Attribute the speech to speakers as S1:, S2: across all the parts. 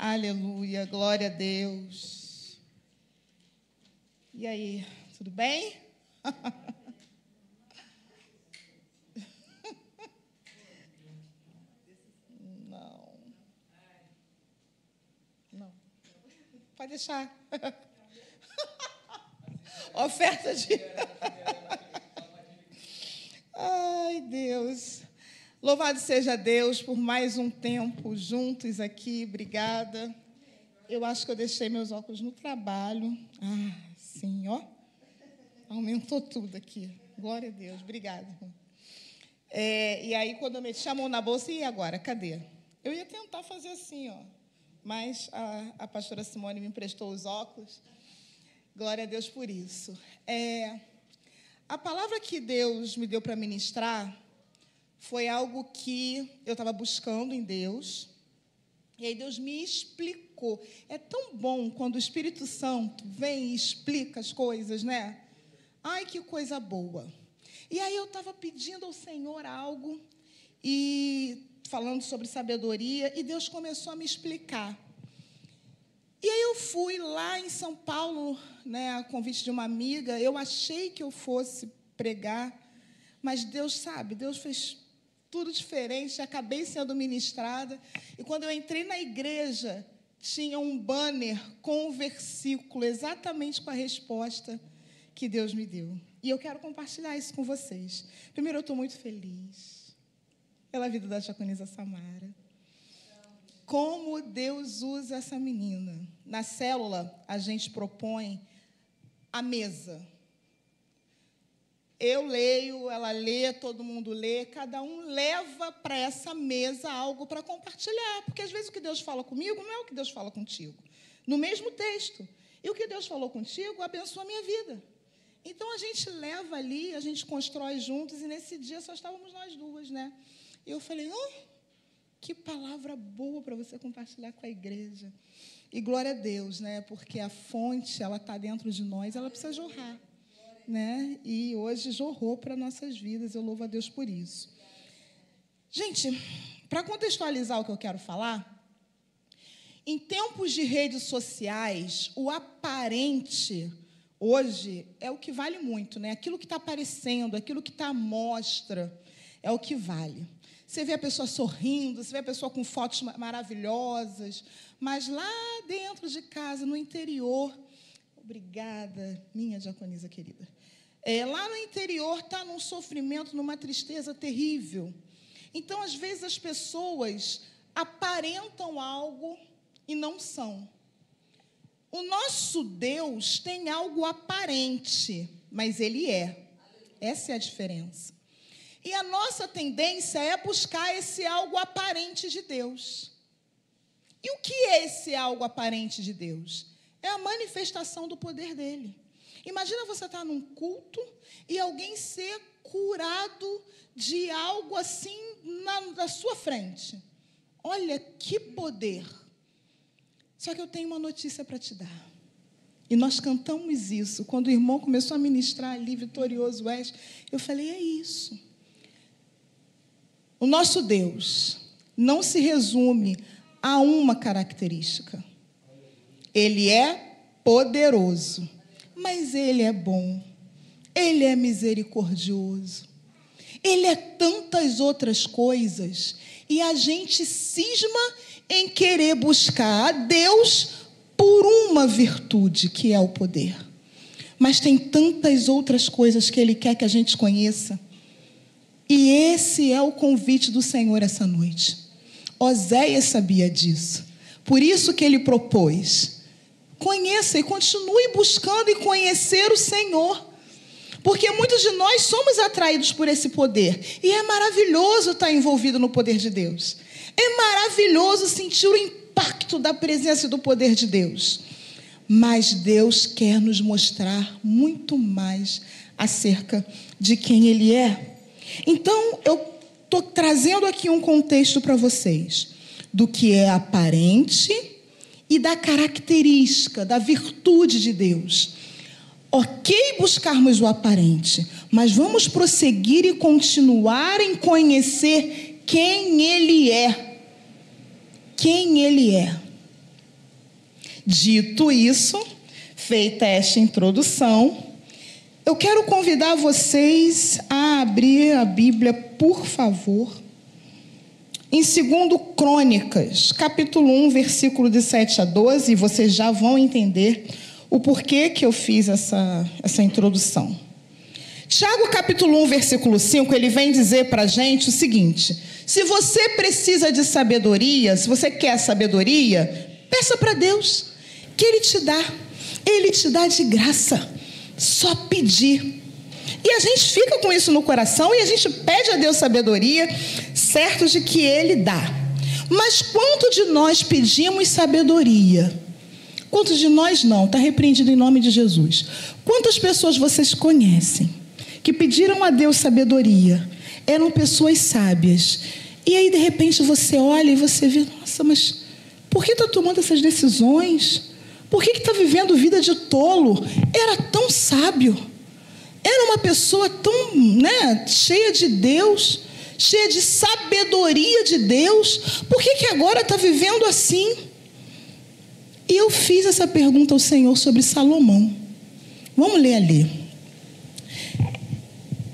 S1: Aleluia, glória a Deus. E aí, tudo bem? Não. Pode deixar. Oferta de... Ai, Deus. Louvado seja Deus por mais um tempo juntos aqui. Obrigada. Eu acho que eu deixei meus óculos no trabalho. Ah, sim, ó. Aumentou tudo aqui. Glória a Deus. Obrigada. E aí, quando eu meti a mão na bolsa, e agora? Cadê? Eu ia tentar fazer assim, ó. Mas a pastora Simone me emprestou os óculos. Glória a Deus por isso. A palavra que Deus me deu para ministrar foi algo que eu estava buscando em Deus. E aí Deus me explicou. É tão bom quando o Espírito Santo vem e explica as coisas, né? Ai, que coisa boa. E aí eu estava pedindo ao Senhor algo e falando sobre sabedoria, e Deus começou a me explicar. E aí eu fui lá em São Paulo, né, a convite de uma amiga. Eu achei que eu fosse pregar, mas Deus sabe, Deus fez tudo diferente. Acabei sendo ministrada. E quando eu entrei na igreja, tinha um banner com um versículo, exatamente com a resposta que Deus me deu. E eu quero compartilhar isso com vocês. Primeiro, eu estou muito feliz pela vida da diaconisa Samara. Como Deus usa essa menina. Na célula, a gente propõe a mesa. Eu leio, ela lê, todo mundo lê, cada um leva para essa mesa algo para compartilhar. Porque, às vezes, o que Deus fala comigo não é o que Deus fala contigo. No mesmo texto. E o que Deus falou contigo abençoa a minha vida. Então, a gente leva ali, a gente constrói juntos, e nesse dia só estávamos nós duas, né? E eu falei, que palavra boa para você compartilhar com a igreja. E glória a Deus, né? Porque a fonte, ela está dentro de nós, ela precisa jorrar, né? E hoje jorrou para nossas vidas. Eu louvo a Deus por isso. Gente, para contextualizar o que eu quero falar, em tempos de redes sociais, o aparente hoje é o que vale muito, né? Aquilo que está aparecendo, aquilo que está à mostra, é o que vale. Você vê a pessoa sorrindo, você vê a pessoa com fotos maravilhosas, mas lá dentro de casa, no interior, obrigada, minha diaconisa querida, lá no interior está num sofrimento, numa tristeza terrível. Então, às vezes, as pessoas aparentam algo e não são. O nosso Deus tem algo aparente, mas Ele é. Essa é a diferença. E a nossa tendência é buscar esse algo aparente de Deus. E o que é esse algo aparente de Deus? É a manifestação do poder dele. Imagina você estar num culto e alguém ser curado de algo assim na sua frente. Olha que poder. Só que eu tenho uma notícia para te dar. E nós cantamos isso. Quando o irmão começou a ministrar ali, Vitorioso és, eu falei, é isso. O nosso Deus não se resume a uma característica. Ele é poderoso, mas Ele é bom, Ele é misericordioso, Ele é tantas outras coisas, e a gente cisma em querer buscar a Deus por uma virtude, que é o poder. Mas tem tantas outras coisas que Ele quer que a gente conheça. E esse é o convite do Senhor essa noite. Oséias sabia disso. Por isso que ele propôs. Conheça e continue buscando e conhecer o Senhor. Porque muitos de nós somos atraídos por esse poder. E é maravilhoso estar envolvido no poder de Deus. É maravilhoso sentir o impacto da presença e do poder de Deus. Mas Deus quer nos mostrar muito mais acerca de quem Ele é. Então, eu estou trazendo aqui um contexto para vocês do que é aparente e da característica, da virtude de Deus. Ok buscarmos o aparente, mas vamos prosseguir e continuar em conhecer quem Ele é. Quem Ele é. Dito isso, feita esta introdução, eu quero convidar vocês a abrir a Bíblia, por favor, em 2 Crônicas, capítulo 1, versículo de 7 a 12, e vocês já vão entender o porquê que eu fiz essa introdução. Tiago, capítulo 1, versículo 5, ele vem dizer para a gente o seguinte: se você precisa de sabedoria, se você quer sabedoria, peça para Deus, que Ele te dá de graça, só pedir. E a gente fica com isso no coração e a gente pede a Deus sabedoria, certos de que Ele dá. Mas quanto de nós pedimos sabedoria? Quantos de nós não? Está repreendido em nome de Jesus. Quantas pessoas vocês conhecem que pediram a Deus sabedoria, eram pessoas sábias, e aí de repente você olha e você vê, nossa, mas por que está tomando essas decisões? Por que está vivendo vida de tolo? Era tão sábio, era uma pessoa tão, cheia de Deus, cheia de sabedoria de Deus, por que agora está vivendo assim? E eu fiz essa pergunta ao Senhor sobre Salomão. Vamos ler ali.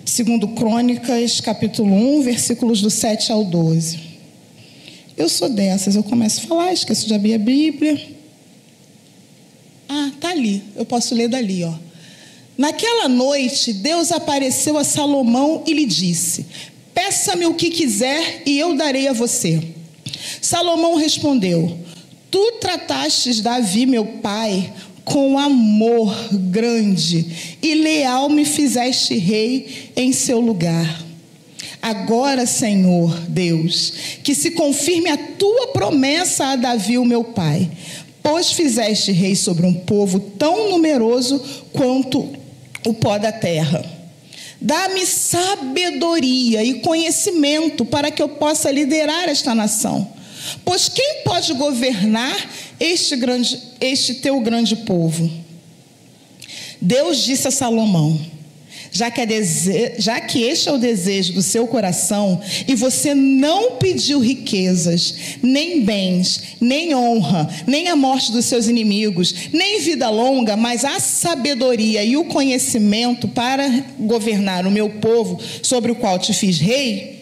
S1: 2 Crônicas, capítulo 1, versículos do 7 ao 12. Eu sou dessas, eu começo a falar, esqueço de abrir a Bíblia. Está ali, eu posso ler dali, ó. Naquela noite, Deus apareceu a Salomão e lhe disse: peça-me o que quiser e eu darei a você. Salomão respondeu: tu tratastes Davi, meu pai, com amor grande e leal me fizeste rei em seu lugar. Agora, Senhor Deus, que se confirme a tua promessa a Davi, o meu pai, pois fizeste rei sobre um povo tão numeroso quanto o pó da terra. Dá-me sabedoria e conhecimento para que eu possa liderar esta nação. Pois quem pode governar este teu grande povo? Deus disse a Salomão: já que este é o desejo do seu coração, e você não pediu riquezas, nem bens, nem honra, nem a morte dos seus inimigos, nem vida longa, mas a sabedoria e o conhecimento para governar o meu povo, sobre o qual te fiz rei,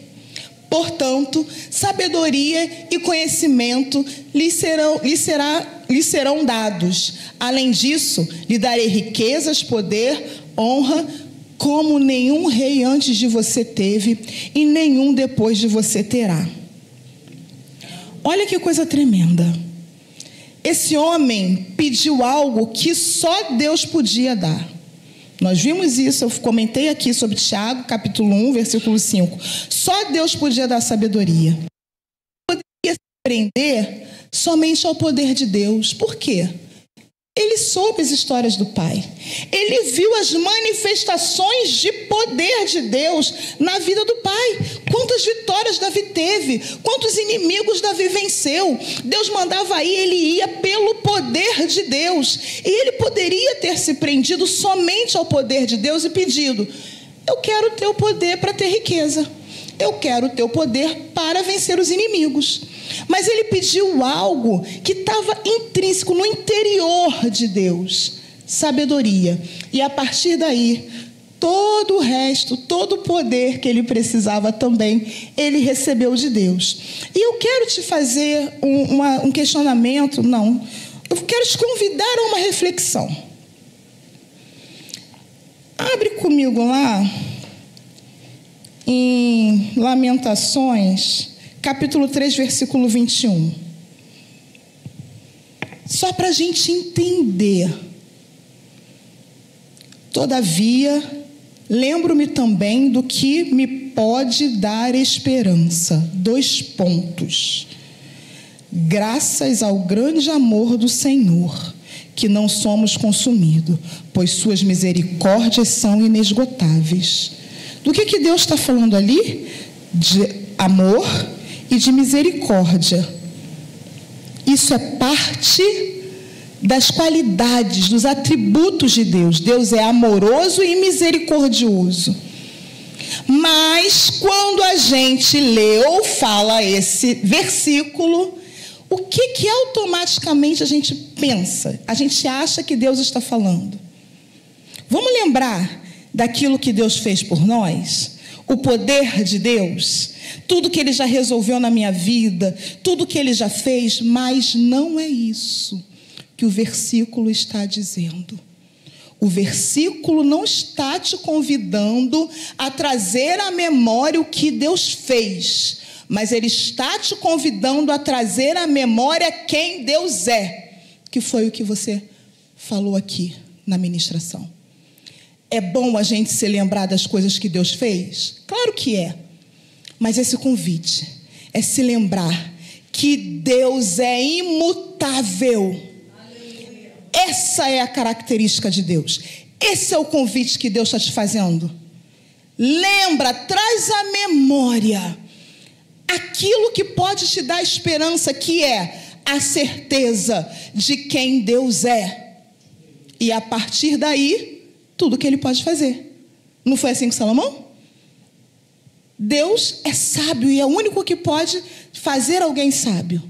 S1: portanto, sabedoria e conhecimento lhe serão dados. Além disso, lhe darei riquezas, poder, honra, como nenhum rei antes de você teve e nenhum depois de você terá. Olha que coisa tremenda. Esse homem pediu algo que só Deus podia dar. Nós vimos isso, eu comentei aqui sobre Tiago, capítulo 1, versículo 5. Só Deus podia dar sabedoria. Poderia se prender somente ao poder de Deus. Por quê? Ele soube as histórias do Pai. Ele viu as manifestações de poder de Deus na vida do Pai. Quantas vitórias Davi teve, quantos inimigos Davi venceu. Deus mandava ir, ele ia pelo poder de Deus. E ele poderia ter se prendido somente ao poder de Deus e pedido: eu quero o teu poder para ter riqueza. Eu quero o teu poder para vencer os inimigos. Mas ele pediu algo que estava intrínseco no interior de Deus: sabedoria. E a partir daí, todo o resto, todo o poder que ele precisava também, ele recebeu de Deus. E eu quero te fazer um questionamento, eu quero te convidar a uma reflexão. Abre comigo lá em Lamentações, capítulo 3, versículo 21. Só para a gente entender. Todavia, lembro-me também do que me pode dar esperança. 2 pontos. Graças ao grande amor do Senhor, que não somos consumidos, pois suas misericórdias são inesgotáveis. Do que Deus está falando ali? De amor e de misericórdia. Isso é parte das qualidades, dos atributos de Deus. Deus é amoroso e misericordioso. Mas quando a gente lê ou fala esse versículo, o que automaticamente a gente pensa? A gente acha que Deus está falando. Vamos lembrar daquilo que Deus fez por nós? O poder de Deus, tudo que Ele já resolveu na minha vida, tudo que Ele já fez, mas não é isso que o versículo está dizendo. O versículo não está te convidando a trazer à memória o que Deus fez, mas ele está te convidando a trazer à memória quem Deus é, que foi o que você falou aqui na ministração. É bom a gente se lembrar das coisas que Deus fez? Claro que é. Mas esse convite é se lembrar que Deus é imutável. Aleluia. Essa é a característica de Deus. Esse é o convite que Deus está te fazendo. Lembra, traz à memória aquilo que pode te dar esperança, que é a certeza de quem Deus é. E a partir daí, tudo que Ele pode fazer. Não foi assim com Salomão? Deus é sábio e é o único que pode fazer alguém sábio.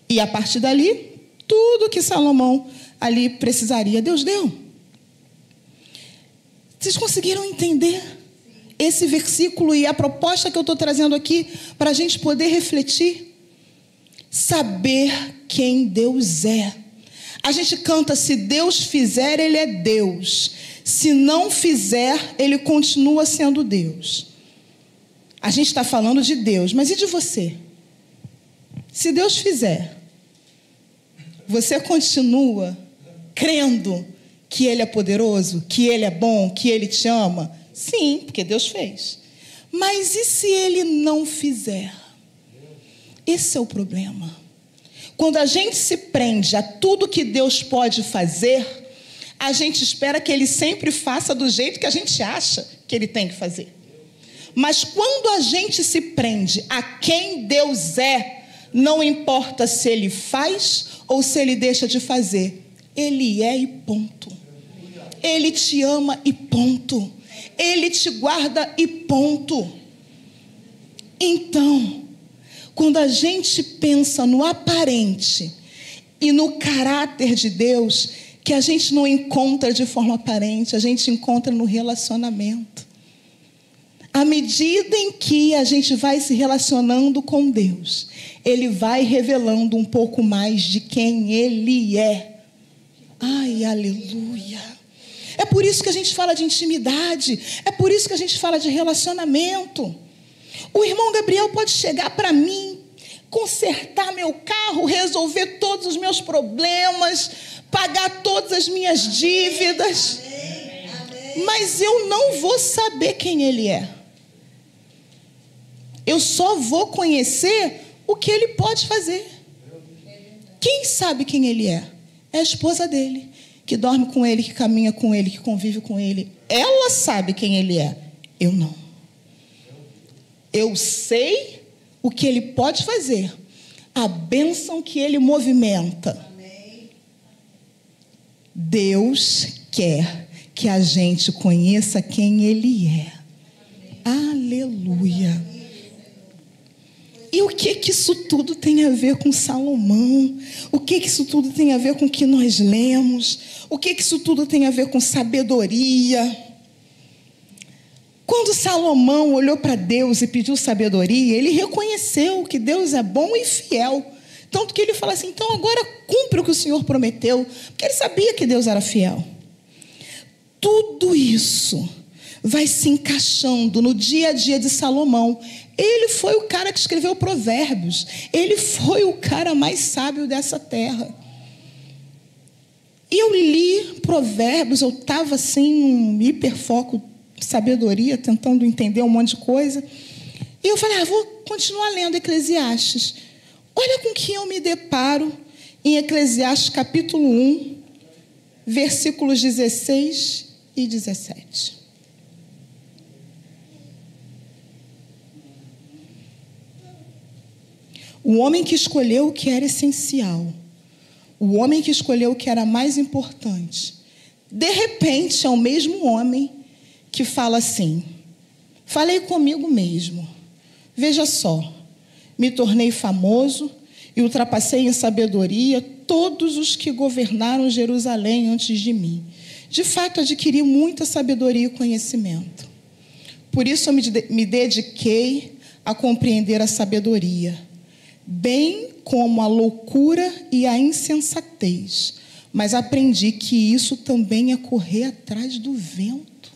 S1: E a partir dali, tudo que Salomão ali precisaria, Deus deu. Vocês conseguiram entender esse versículo e a proposta que eu estou trazendo aqui para a gente poder refletir? Saber quem Deus é. A gente canta, se Deus fizer, Ele é Deus. Se não fizer, Ele continua sendo Deus. A gente está falando de Deus, mas e de você? Se Deus fizer, você continua crendo que Ele é poderoso, que Ele é bom, que Ele te ama? Sim, porque Deus fez. Mas e se Ele não fizer? Esse é o problema. Quando a gente se prende a tudo que Deus pode fazer, a gente espera que Ele sempre faça do jeito que a gente acha que Ele tem que fazer. Mas quando a gente se prende a quem Deus é, não importa se Ele faz ou se Ele deixa de fazer, Ele é e ponto. Ele te ama e ponto. Ele te guarda e ponto. Então, quando a gente pensa no aparente e no caráter de Deus, que a gente não encontra de forma aparente, a gente encontra no relacionamento. À medida em que a gente vai se relacionando com Deus, Ele vai revelando um pouco mais de quem Ele é. Ai, aleluia. É por isso que a gente fala de intimidade, é por isso que a gente fala de relacionamento. O irmão Gabriel pode chegar para mim, consertar meu carro, resolver todos os meus problemas, pagar todas as minhas dívidas, mas eu não vou saber quem Ele é. Eu só vou conhecer o que Ele pode fazer. Quem sabe quem Ele é? É a esposa dele, que dorme com Ele, que caminha com Ele, que convive com Ele. Ela sabe quem Ele é. Eu não. Eu sei o que Ele pode fazer, a bênção que Ele movimenta. Deus quer que a gente conheça quem Ele é. Aleluia. E o que isso tudo tem a ver com Salomão? O que isso tudo tem a ver com o que nós lemos? O que isso tudo tem a ver com sabedoria? Quando Salomão olhou para Deus e pediu sabedoria, ele reconheceu que Deus é bom e fiel. Tanto que ele fala assim, então agora cumpre o que o Senhor prometeu. Porque ele sabia que Deus era fiel. Tudo isso vai se encaixando no dia a dia de Salomão. Ele foi o cara que escreveu Provérbios. Ele foi o cara mais sábio dessa terra. E eu li Provérbios, eu estava assim, num hiperfoco de sabedoria, tentando entender um monte de coisa. E eu falei, vou continuar lendo Eclesiastes. Olha com que eu me deparo em Eclesiastes capítulo 1, versículos 16 e 17. O homem que escolheu o que era essencial, o homem que escolheu o que era mais importante, de repente é o mesmo homem que fala assim, falei comigo mesmo, veja só, me tornei famoso, e ultrapassei em sabedoria todos os que governaram Jerusalém antes de mim. De fato, adquiri muita sabedoria e conhecimento. Por isso, eu me dediquei a compreender a sabedoria, bem como a loucura e a insensatez. Mas aprendi que isso também é correr atrás do vento.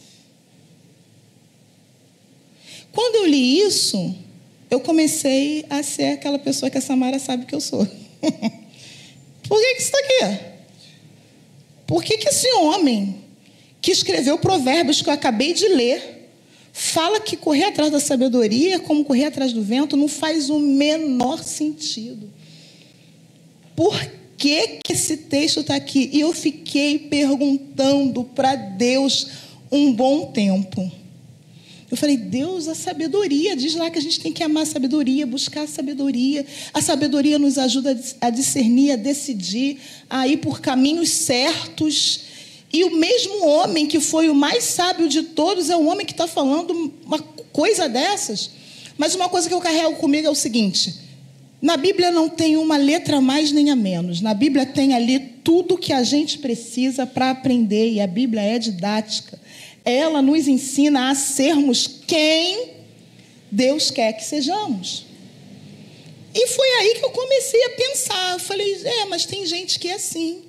S1: Quando eu li isso, eu comecei a ser aquela pessoa que a Samara sabe que eu sou. Por que isso está aqui? Por que esse homem que escreveu Provérbios que eu acabei de ler fala que correr atrás da sabedoria é como correr atrás do vento? Não faz o menor sentido. Por que esse texto está aqui? E eu fiquei perguntando para Deus um bom tempo. Eu falei, Deus, a sabedoria, diz lá que a gente tem que amar a sabedoria, buscar a sabedoria. A sabedoria nos ajuda a discernir, a decidir, a ir por caminhos certos. E o mesmo homem que foi o mais sábio de todos é o homem que está falando uma coisa dessas. Mas uma coisa que eu carrego comigo é o seguinte: na Bíblia não tem uma letra a mais nem a menos. Na Bíblia tem ali tudo que a gente precisa para aprender. E a Bíblia é didática. Ela nos ensina a sermos quem Deus quer que sejamos. E foi aí que eu comecei a pensar. Eu falei, mas tem gente que é assim.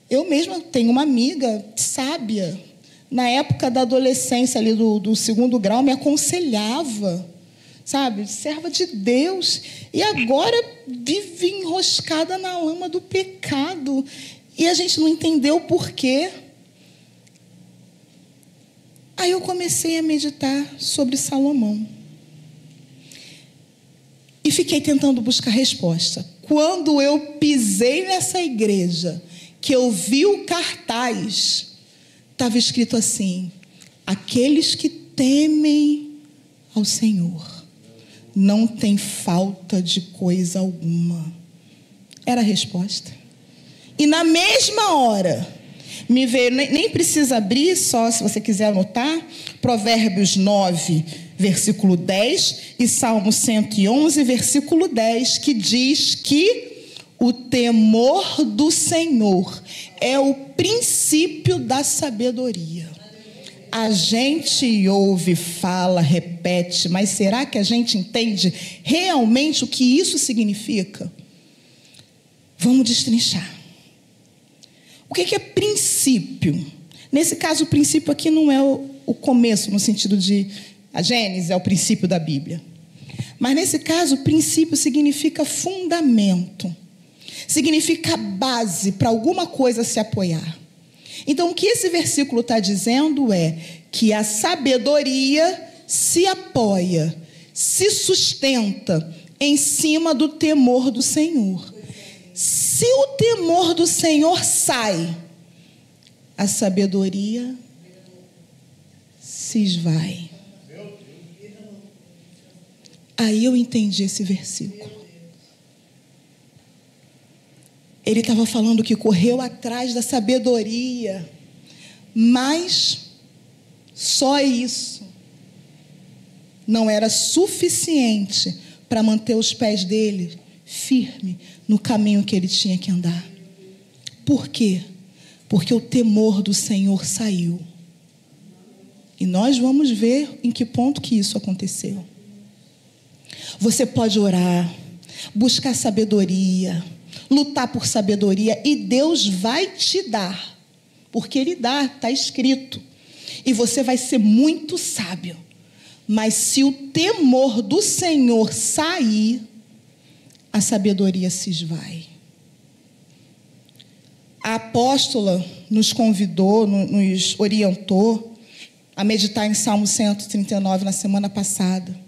S1: Eu mesma tenho uma amiga sábia. Na época da adolescência, ali do 2º grau, me aconselhava, sabe? Serva de Deus. E agora vive enroscada na lama do pecado. E a gente não entendeu o porquê. Aí eu comecei a meditar sobre Salomão. E fiquei tentando buscar resposta. Quando eu pisei nessa igreja, que eu vi o cartaz, estava escrito assim: aqueles que temem ao Senhor não tem falta de coisa alguma. Era a resposta. E na mesma hora me veio, nem precisa abrir, só se você quiser anotar, Provérbios 9, versículo 10 e Salmo 111, versículo 10, que diz que o temor do Senhor é o princípio da sabedoria. A gente ouve, fala, repete, mas será que a gente entende realmente o que isso significa? Vamos destrinchar. O que é princípio? Nesse caso, o princípio aqui não é o começo, no sentido de a Gênesis é o princípio da Bíblia. Mas nesse caso, princípio significa fundamento. Significa base para alguma coisa se apoiar. Então, o que esse versículo está dizendo é que a sabedoria se apoia, se sustenta em cima do temor do Senhor. Se o temor do Senhor sai, a sabedoria se esvai. Aí eu entendi esse versículo. Ele estava falando que correu atrás da sabedoria, mas só isso não era suficiente para manter os pés dele firme no caminho que ele tinha que andar. Por quê? Porque o temor do Senhor saiu. E nós vamos ver em que ponto que isso aconteceu. Você pode orar, buscar sabedoria, lutar por sabedoria, e Deus vai te dar, porque Ele dá, está escrito, e você vai ser muito sábio. Mas se o temor do Senhor sair, a sabedoria se esvai. A apóstola nos convidou, nos orientou a meditar em Salmo 139 na semana passada.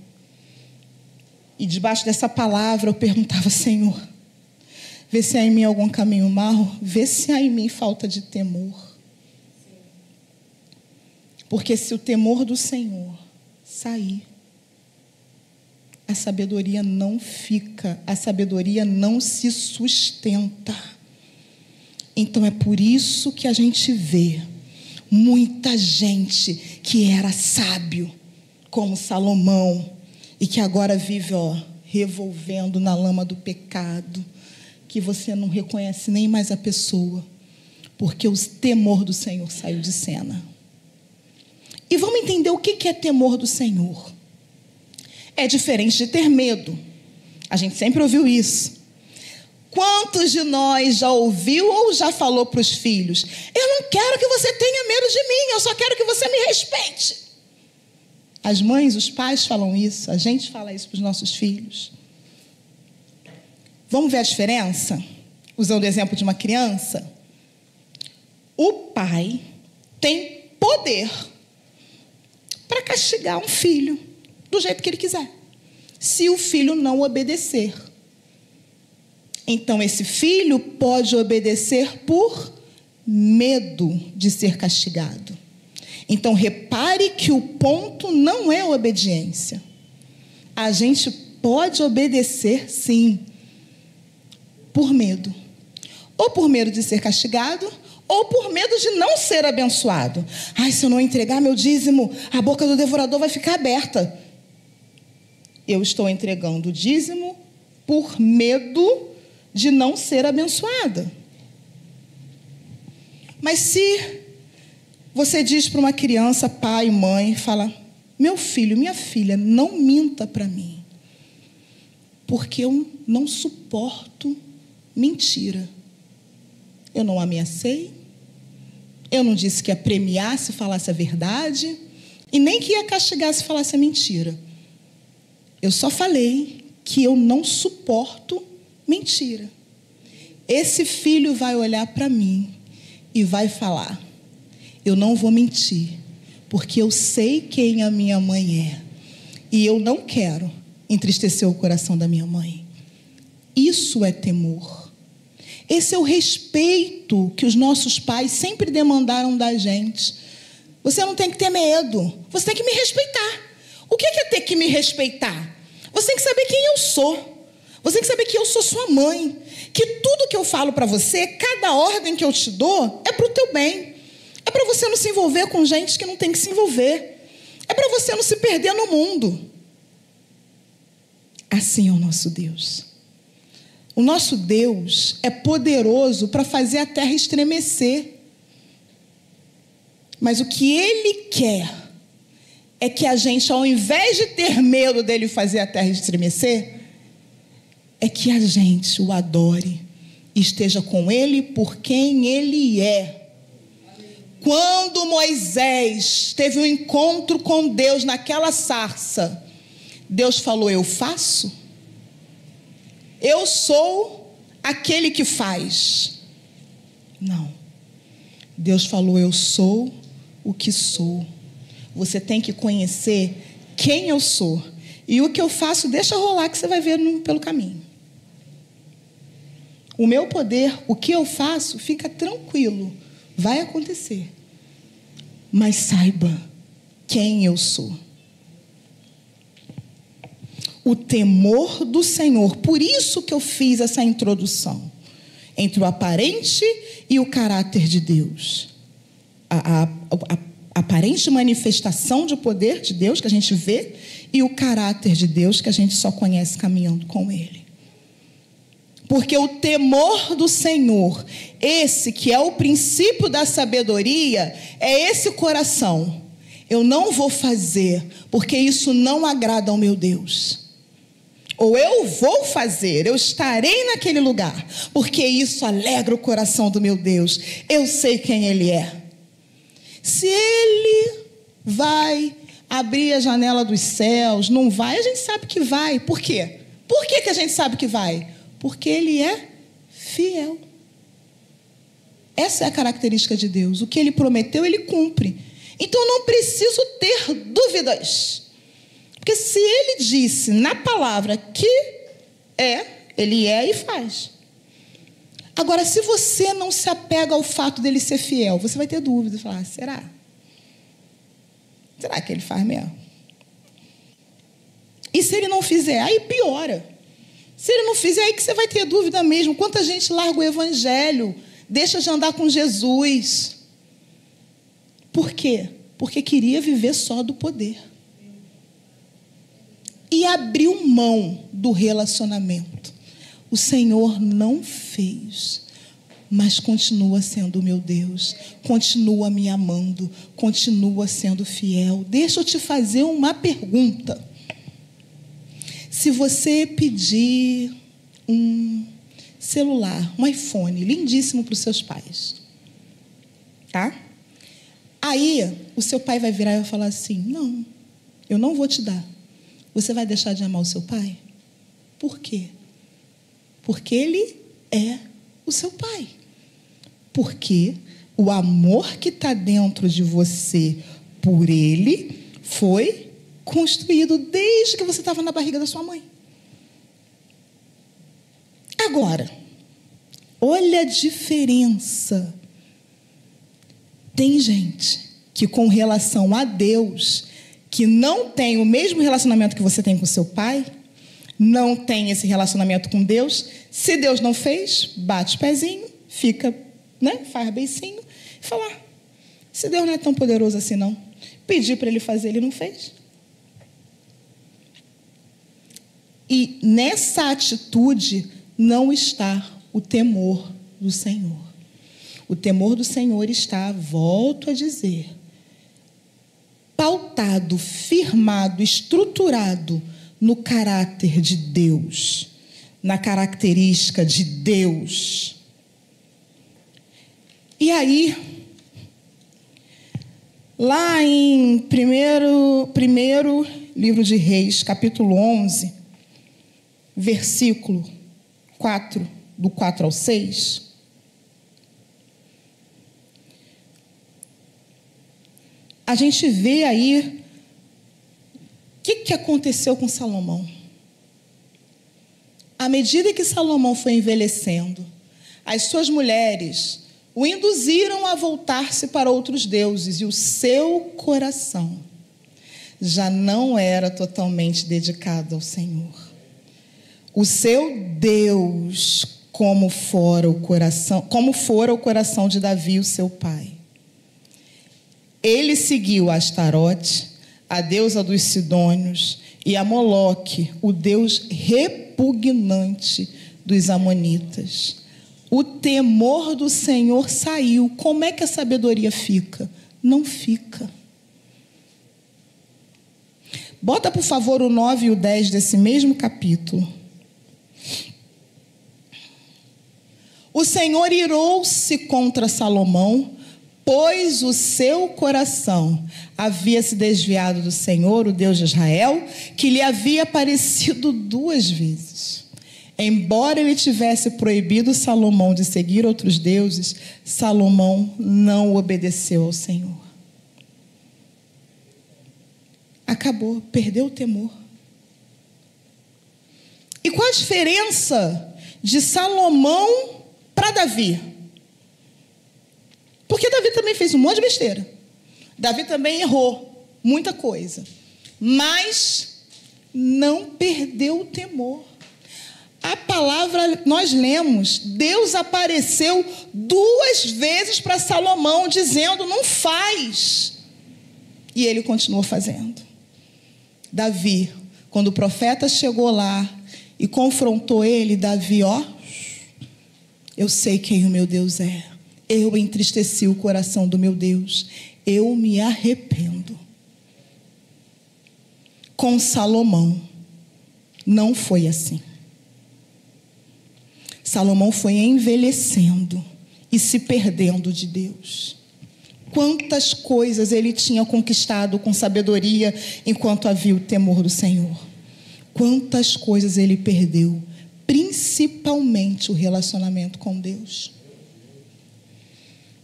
S1: E debaixo dessa palavra eu perguntava, Senhor, vê se há em mim algum caminho mau, vê se há em mim falta de temor. Porque se o temor do Senhor sair, a sabedoria não fica, a sabedoria não se sustenta. Então é por isso que a gente vê muita gente que era sábio, como Salomão, e que agora vive, revolvendo na lama do pecado, que você não reconhece nem mais a pessoa, porque o temor do Senhor saiu de cena. E vamos entender o que é temor do Senhor. É diferente de ter medo. A gente sempre ouviu isso. Quantos de nós já ouviu ou já falou para os filhos: eu não quero que você tenha medo de mim, eu só quero que você me respeite. As mães, os pais falam isso, a gente fala isso para os nossos filhos. Vamos ver a diferença? Usando o exemplo de uma criança. O pai tem poder para castigar um filho do jeito que ele quiser, se o filho não obedecer. Então, esse filho pode obedecer por medo de ser castigado. Então, repare que o ponto não é a obediência. A gente pode obedecer, sim, por medo. Ou por medo de ser castigado, ou por medo de não ser abençoado. Ai, se eu não entregar meu dízimo, a boca do devorador vai ficar aberta. Eu estou entregando o dízimo por medo de não ser abençoada. Mas se você diz para uma criança, pai, mãe, fala: meu filho, minha filha, não minta para mim, porque eu não suporto mentira. Eu não ameacei, eu não disse que ia premiar se falasse a verdade, e nem que ia castigar se falasse a mentira. Eu só falei que eu não suporto mentira. Esse filho vai olhar para mim e vai falar: eu não vou mentir, porque eu sei quem a minha mãe é, e eu não quero entristecer o coração da minha mãe. Isso é temor. Esse é o respeito que os nossos pais sempre demandaram da gente. Você não tem que ter medo, você tem que me respeitar. O que é ter que me respeitar? Você tem que saber quem eu sou. Você tem que saber que eu sou sua mãe. Que tudo que eu falo para você, cada ordem que eu te dou, é para o teu bem. É para você não se envolver com gente que não tem que se envolver. É para você não se perder no mundo. Assim é o nosso Deus. O nosso Deus é poderoso para fazer a terra estremecer. Mas o que Ele quer é que a gente, ao invés de ter medo dele fazer a terra estremecer, é que a gente o adore e esteja com Ele por quem Ele é. Quando Moisés teve um encontro com Deus naquela sarça, Deus falou: eu faço? Eu sou aquele que faz? Não. Deus falou: eu sou o que sou. Você tem que conhecer quem eu sou. E o que eu faço, deixa rolar que você vai ver pelo caminho. O meu poder, o que eu faço, fica tranquilo. Vai acontecer. Mas saiba quem eu sou. O temor do Senhor. Por isso que eu fiz essa introdução. Entre o aparente e o caráter de Deus. A aparente manifestação de poder de Deus que a gente vê e o caráter de Deus que a gente só conhece caminhando com Ele. Porque o temor do Senhor, esse que é o princípio da sabedoria, é esse coração. Eu não vou fazer, porque isso não agrada ao meu Deus. Ou eu vou fazer, eu estarei naquele lugar, porque isso alegra o coração do meu Deus. Eu sei quem Ele é. Se Ele vai abrir a janela dos céus, não vai, a gente sabe que vai. Por quê? Por que a gente sabe que vai? Porque Ele é fiel. Essa é a característica de Deus. O que Ele prometeu, Ele cumpre. Então, eu não preciso ter dúvidas. Porque se Ele disse na palavra que Ele é e faz. Agora, se você não se apega ao fato dele ser fiel, você vai ter dúvida. Falar: será? Será que Ele faz mesmo? E se Ele não fizer? Aí piora. Se Ele não fizer, aí que você vai ter dúvida mesmo. Quanta gente larga o evangelho, deixa de andar com Jesus. Por quê? Porque queria viver só do poder. e abriu mão do relacionamento. O Senhor não fez, mas continua sendo o meu Deus, continua me amando, continua sendo fiel. Deixa eu te fazer uma pergunta. Se você pedir um celular, um iPhone lindíssimo para os seus pais, tá? Aí o seu pai vai virar e vai falar assim: não, eu não vou te dar. Você vai deixar de amar o seu pai? Por quê? Porque ele é o seu pai. Porque o amor que está dentro de você por ele foi construído desde que você estava na barriga da sua mãe. Agora, olha a diferença. Tem gente que, com relação a Deus, que não tem o mesmo relacionamento que você tem com seu pai, não tem esse relacionamento com Deus. Se Deus não fez, bate o pezinho, fica, faz beicinho e fala: se Deus não é tão poderoso assim, não. Pedi para ele fazer, ele não fez. E nessa atitude não está o temor do Senhor. O temor do Senhor está, volto a dizer, pautado, firmado, estruturado no caráter de Deus, na característica de Deus. E aí, lá em primeiro livro de Reis, capítulo 11, versículo 4, do 4 ao 6, a gente vê aí o que aconteceu com Salomão. À medida que Salomão foi envelhecendo, as suas mulheres o induziram a voltar-se para outros deuses, e o seu coração já não era totalmente dedicado ao Senhor. O seu Deus, como fora o coração de Davi, o seu pai. Ele seguiu a Astarote, a deusa dos Sidônios, e a Moloque, o deus repugnante dos amonitas. O temor do Senhor saiu. Como é que a sabedoria fica? Não fica. Bota, por favor, o 9 e o 10 desse mesmo capítulo. O Senhor irou-se contra Salomão, pois o seu coração havia se desviado do Senhor, o Deus de Israel, que lhe havia aparecido 2 vezes. Embora ele tivesse proibido Salomão de seguir outros deuses, Salomão não obedeceu ao Senhor. Acabou, perdeu o temor. E qual a diferença de Salomão para Davi? Porque Davi também fez um monte de besteira. Davi também errou muita coisa. Mas não perdeu o temor. A palavra, nós lemos, Deus apareceu 2 vezes para Salomão, dizendo: não faz. E ele continuou fazendo. Davi, quando o profeta chegou lá e confrontou ele, Davi, eu sei quem o meu Deus é. Eu entristeci o coração do meu Deus. Eu me arrependo. Com Salomão, não foi assim. Salomão foi envelhecendo e se perdendo de Deus. Quantas coisas ele tinha conquistado com sabedoria enquanto havia o temor do Senhor. Quantas coisas ele perdeu, principalmente o relacionamento com Deus.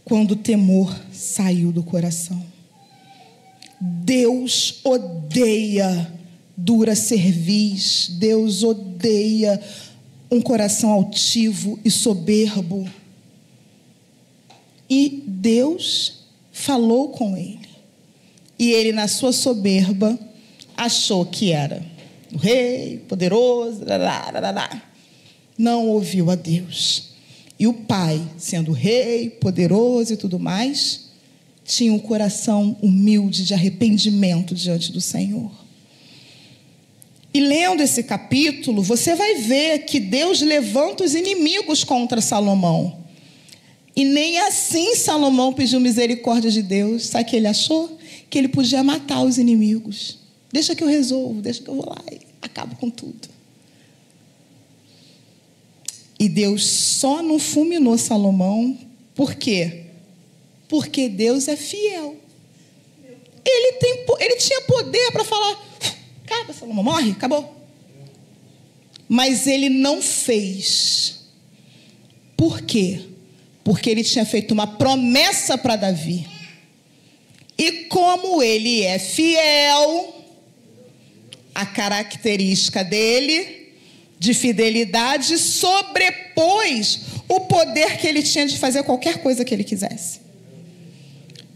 S1: Quando o temor saiu do coração. Deus odeia dura cerviz, Deus odeia um coração altivo e soberbo. E Deus falou com ele. E ele, na sua soberba, achou que era o rei, poderoso, não ouviu a Deus. E o pai, sendo rei, poderoso e tudo mais, tinha um coração humilde de arrependimento diante do Senhor. E lendo esse capítulo, você vai ver que Deus levanta os inimigos contra Salomão. E nem assim Salomão pediu misericórdia de Deus. Sabe o que ele achou? Que ele podia matar os inimigos. Deixa que eu resolvo, deixa que eu vou lá e acabo com tudo. E Deus só não fulminou Salomão. Por quê? Porque Deus é fiel. Ele tinha poder para falar, acaba, Salomão, morre, acabou. Mas ele não fez. Por quê? Porque ele tinha feito uma promessa para Davi. E como ele é fiel, a característica dele de fidelidade sobrepôs o poder que ele tinha de fazer qualquer coisa que ele quisesse.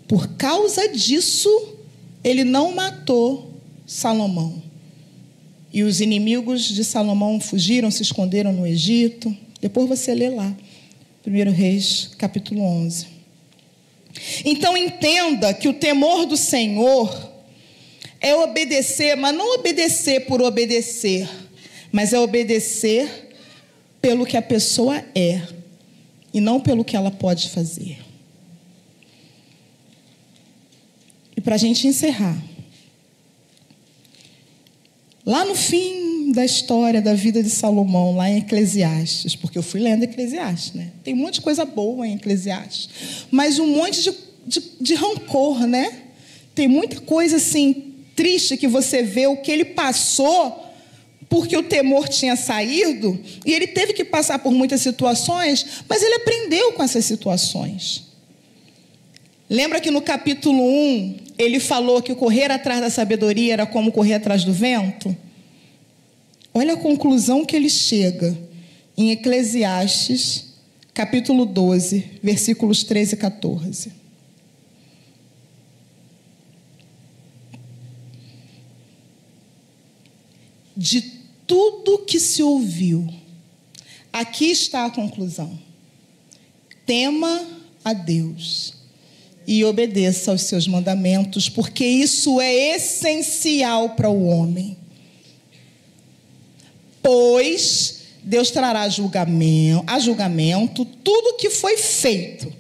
S1: Por causa disso, ele não matou Salomão. E os inimigos de Salomão fugiram, se esconderam no Egito. Depois você lê lá, 1 Reis, capítulo 11. Então entenda que o temor do Senhor é obedecer, mas não obedecer por obedecer, mas é obedecer pelo que a pessoa é e não pelo que ela pode fazer. E para a gente encerrar, lá no fim da história da vida de Salomão, lá em Eclesiastes, porque eu fui lendo Eclesiastes, né? Tem um monte de coisa boa em Eclesiastes, mas um monte de rancor, né? Tem muita coisa assim triste que você vê o que ele passou porque o temor tinha saído e ele teve que passar por muitas situações, mas ele aprendeu com essas situações. Lembra que no capítulo 1 ele falou que correr atrás da sabedoria era como correr atrás do vento? Olha a conclusão que ele chega em Eclesiastes, capítulo 12, versículos 13 e 14. De tudo que se ouviu, aqui está a conclusão: tema a Deus e obedeça aos seus mandamentos, porque isso é essencial para o homem. Pois Deus trará a julgamento tudo que foi feito,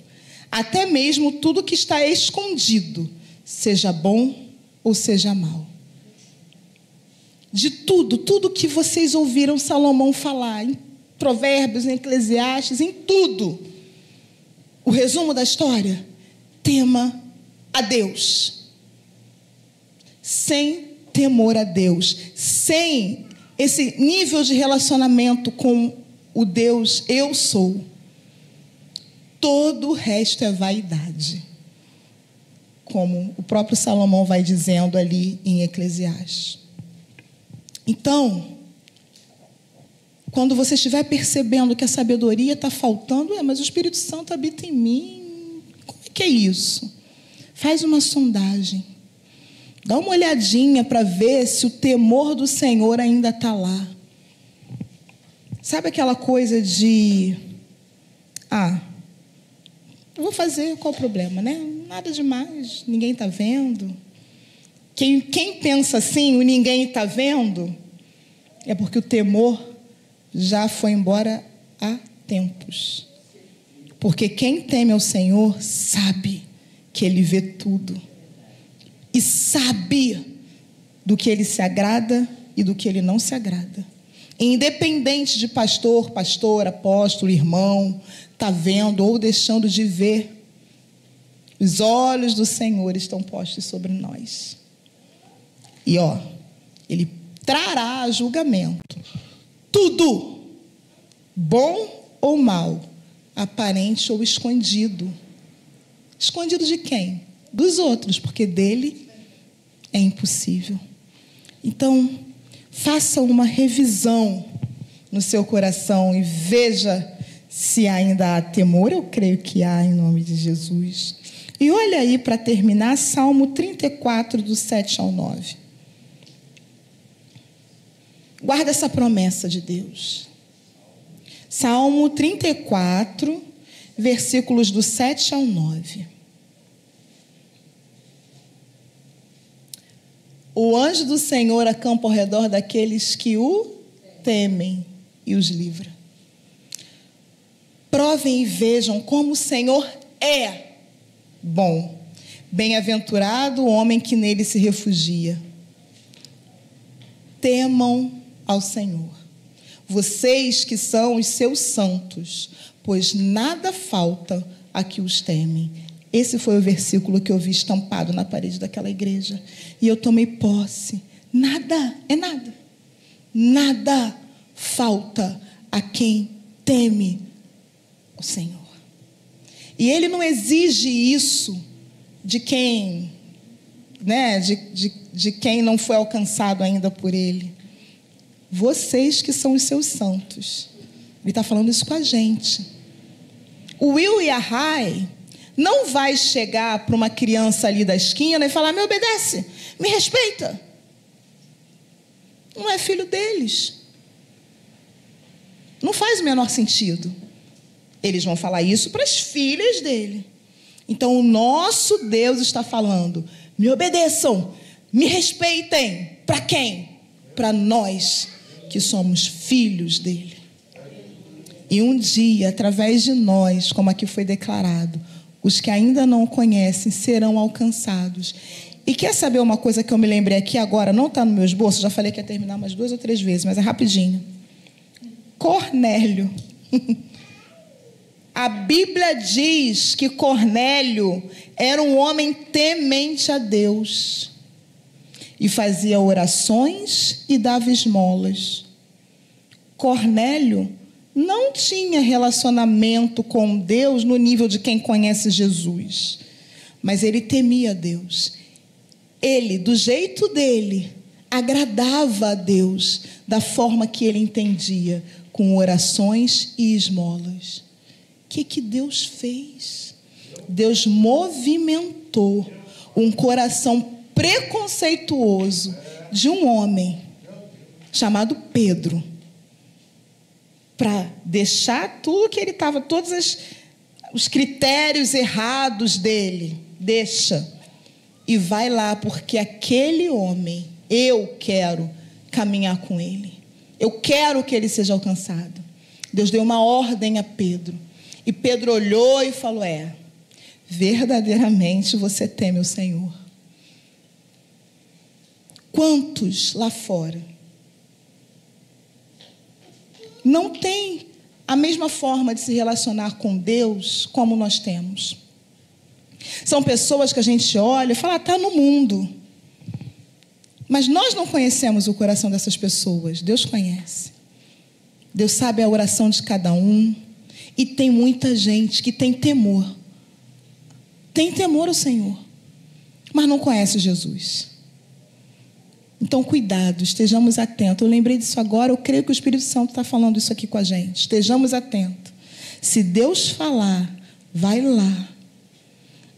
S1: até mesmo tudo que está escondido, seja bom ou seja mau. De tudo que vocês ouviram Salomão falar, em Provérbios, em Eclesiastes, em tudo. O resumo da história: tema a Deus. Sem temor a Deus, sem esse nível de relacionamento com o Deus eu sou, todo o resto é vaidade. Como o próprio Salomão vai dizendo ali em Eclesiastes. Então, quando você estiver percebendo que a sabedoria está faltando, mas o Espírito Santo habita em mim, como é que é isso? Faz uma sondagem. Dá uma olhadinha para ver se o temor do Senhor ainda está lá. Sabe aquela coisa de... eu vou fazer, qual o problema, né? Nada demais, ninguém está vendo. Quem pensa assim, o ninguém está vendo, é porque o temor já foi embora há tempos. Porque quem teme ao Senhor sabe que Ele vê tudo. E sabe do que Ele se agrada e do que Ele não se agrada. Independente de pastor, apóstolo, irmão, está vendo ou deixando de ver, os olhos do Senhor estão postos sobre nós. E Ele trará julgamento. Tudo, bom ou mal, aparente ou escondido. Escondido de quem? Dos outros, porque dele é impossível. Então, faça uma revisão no seu coração e veja se ainda há temor. Eu creio que há, em nome de Jesus. E olha aí, para terminar, Salmo 34, do 7 ao 9. Guarda essa promessa de Deus. Salmo 34, versículos do 7 ao 9. O anjo do Senhor acampa ao redor daqueles que o temem e os livra. Provem e vejam como o Senhor é bom. Bem-aventurado o homem que nele se refugia. Temam ao Senhor, vocês que são os seus santos, pois nada falta a que os temem. Esse foi o versículo que eu vi estampado na parede daquela igreja. E eu tomei posse. Nada, é nada. Nada falta a quem teme o Senhor. E Ele não exige isso de quem, né, de quem não foi alcançado ainda por Ele. Vocês que são os seus santos. Ele está falando isso com a gente. O Will e a Rai não vai chegar para uma criança ali da esquina e falar: me obedece, me respeita. Não é filho deles. Não faz o menor sentido. Eles vão falar isso para as filhas dele. Então o nosso Deus está falando: me obedeçam, me respeitem. Para quem? Para nós que somos filhos dele. E um dia, através de nós, como aqui foi declarado, os que ainda não o conhecem serão alcançados. E quer saber uma coisa que eu me lembrei aqui agora? Não está no meu esboço, já falei que ia terminar umas 2 ou 3 vezes, mas é rapidinho. Cornélio. A Bíblia diz que Cornélio era um homem temente a Deus. E fazia orações e dava esmolas. Cornélio não tinha relacionamento com Deus no nível de quem conhece Jesus. Mas ele temia Deus. Ele, do jeito dele, agradava a Deus da forma que ele entendia, com orações e esmolas. O que Deus fez? Deus movimentou um coração preconceituoso de um homem chamado Pedro, para deixar tudo que ele estava, todos os critérios errados dele, deixa, e vai lá, porque aquele homem, eu quero caminhar com ele, eu quero que ele seja alcançado. Deus deu uma ordem a Pedro, e Pedro olhou e falou: verdadeiramente você teme o Senhor. Quantos lá fora não tem a mesma forma de se relacionar com Deus como nós temos? São pessoas que a gente olha e fala: está no mundo. Mas nós não conhecemos o coração dessas pessoas. Deus conhece. Deus sabe a oração de cada um. E tem muita gente que tem temor. Tem temor ao Senhor, mas não conhece Jesus. Então, cuidado, estejamos atentos. Eu lembrei disso agora, eu creio que o Espírito Santo está falando isso aqui com a gente. Estejamos atentos. Se Deus falar, vai lá.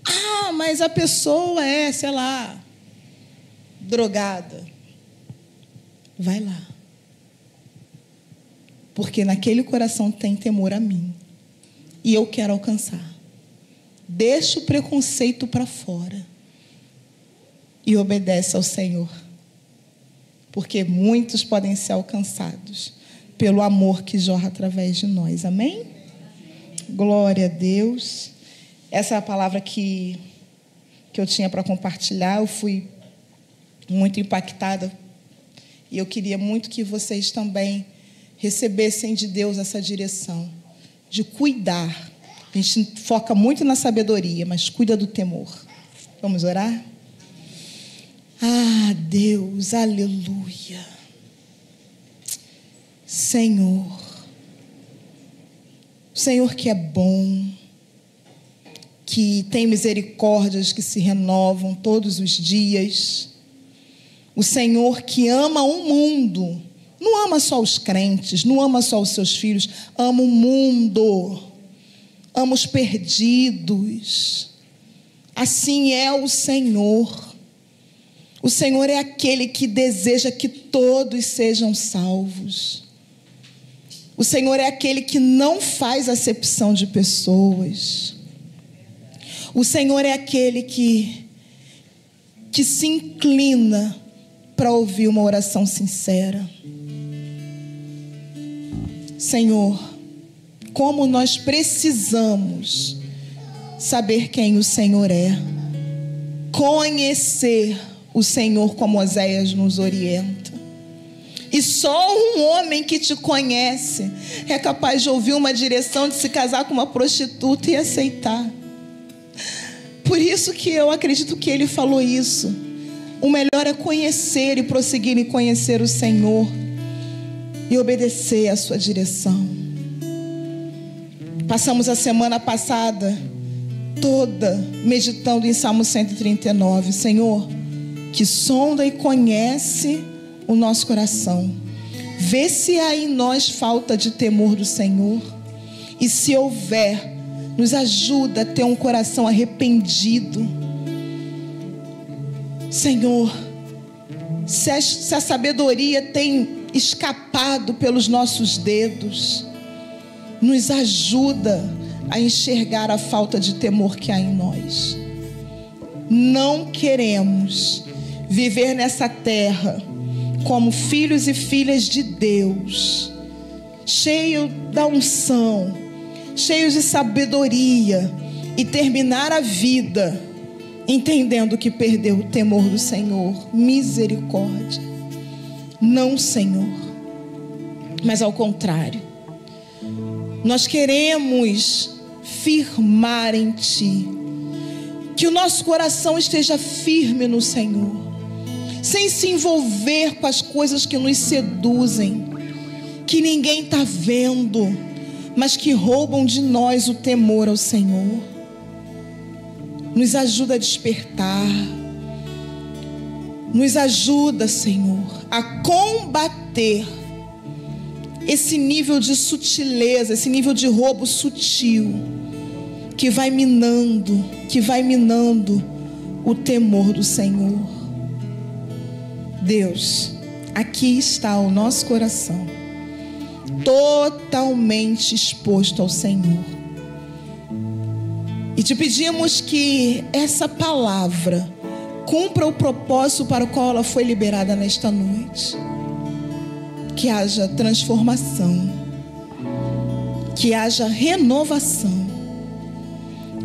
S1: Ah, mas a pessoa é, sei lá, drogada. Vai lá. Porque naquele coração tem temor a mim. E eu quero alcançar. Deixa o preconceito para fora. E obedece ao Senhor. Porque muitos podem ser alcançados pelo amor que jorra através de nós. Amém? Glória a Deus. Essa é a palavra que eu tinha para compartilhar. Eu fui muito impactada. E eu queria muito que vocês também recebessem de Deus essa direção. De cuidar. A gente foca muito na sabedoria, mas cuida do temor. Vamos orar? Ah, Deus, aleluia. Senhor. Senhor que é bom, que tem misericórdias que se renovam todos os dias. O Senhor que ama o mundo. Não ama só os crentes, não ama só os seus filhos, ama o mundo, ama os perdidos. Assim é o Senhor. O Senhor é aquele que deseja que todos sejam salvos. O Senhor é aquele que não faz acepção de pessoas. O Senhor é aquele que se inclina para ouvir uma oração sincera. Senhor, como nós precisamos saber quem o Senhor é, conhecer o Senhor como Oséias nos orienta. E só um homem que te conhece é capaz de ouvir uma direção de se casar com uma prostituta e aceitar. Por isso que eu acredito que ele falou isso. O melhor é conhecer e prosseguir em conhecer o Senhor e obedecer à sua direção. Passamos a semana passada toda meditando em Salmo 139. Senhor, que sonda e conhece o nosso coração. Vê se há em nós falta de temor do Senhor. E se houver, nos ajuda a ter um coração arrependido. Senhor, se a sabedoria tem escapado pelos nossos dedos, nos ajuda a enxergar a falta de temor que há em nós. Não queremos viver nessa terra como filhos e filhas de Deus, cheios da unção, cheios de sabedoria, e terminar a vida entendendo que perdeu o temor do Senhor. Misericórdia. Não, Senhor, mas ao contrário, nós queremos firmar em Ti, que o nosso coração esteja firme no Senhor, sem se envolver com as coisas que nos seduzem, que ninguém está vendo, mas que roubam de nós o temor ao Senhor. Nos ajuda a despertar, nos ajuda, Senhor, a combater esse nível de sutileza, esse nível de roubo sutil, que vai minando o temor do Senhor. Deus, aqui está o nosso coração, totalmente exposto ao Senhor. E te pedimos que essa palavra cumpra o propósito para o qual ela foi liberada nesta noite. Que haja transformação, que haja renovação,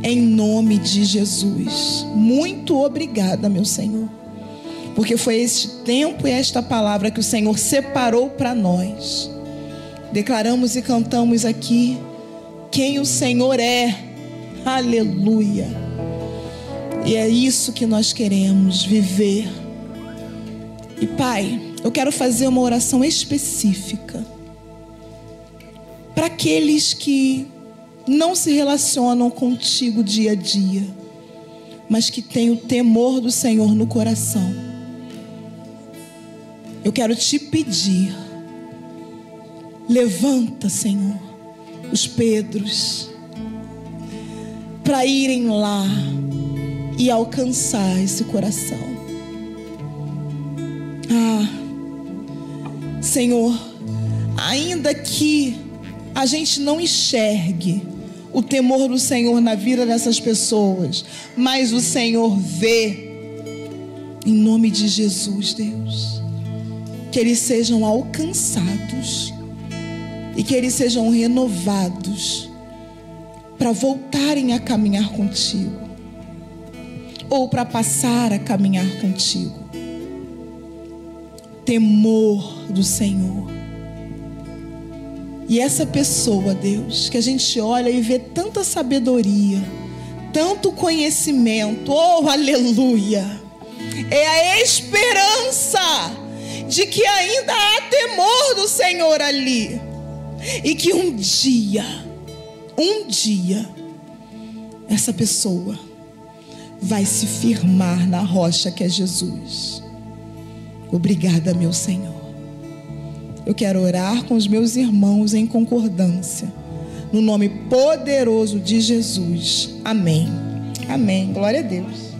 S1: em nome de Jesus. Muito obrigada, meu Senhor, porque foi este tempo e esta palavra que o Senhor separou para nós. Declaramos e cantamos aqui quem o Senhor é. Aleluia. E é isso que nós queremos viver. E Pai, eu quero fazer uma oração específica para aqueles que não se relacionam contigo dia a dia, mas que têm o temor do Senhor no coração. Eu quero te pedir, levanta, Senhor, os Pedros, para irem lá e alcançar esse coração. Senhor, ainda que a gente não enxergue o temor do Senhor na vida dessas pessoas, mas o Senhor vê, em nome de Jesus, Deus, que eles sejam alcançados e que eles sejam renovados para voltarem a caminhar contigo, ou para passar a caminhar contigo. Temor do Senhor. E essa pessoa, Deus, que a gente olha e vê tanta sabedoria, tanto conhecimento, oh aleluia, é a esperança de que ainda há temor do Senhor ali, e que um dia, essa pessoa vai se firmar na rocha que é Jesus. Obrigada, meu Senhor. Eu quero orar com os meus irmãos em concordância, no nome poderoso de Jesus. Amém. Amém. Glória a Deus.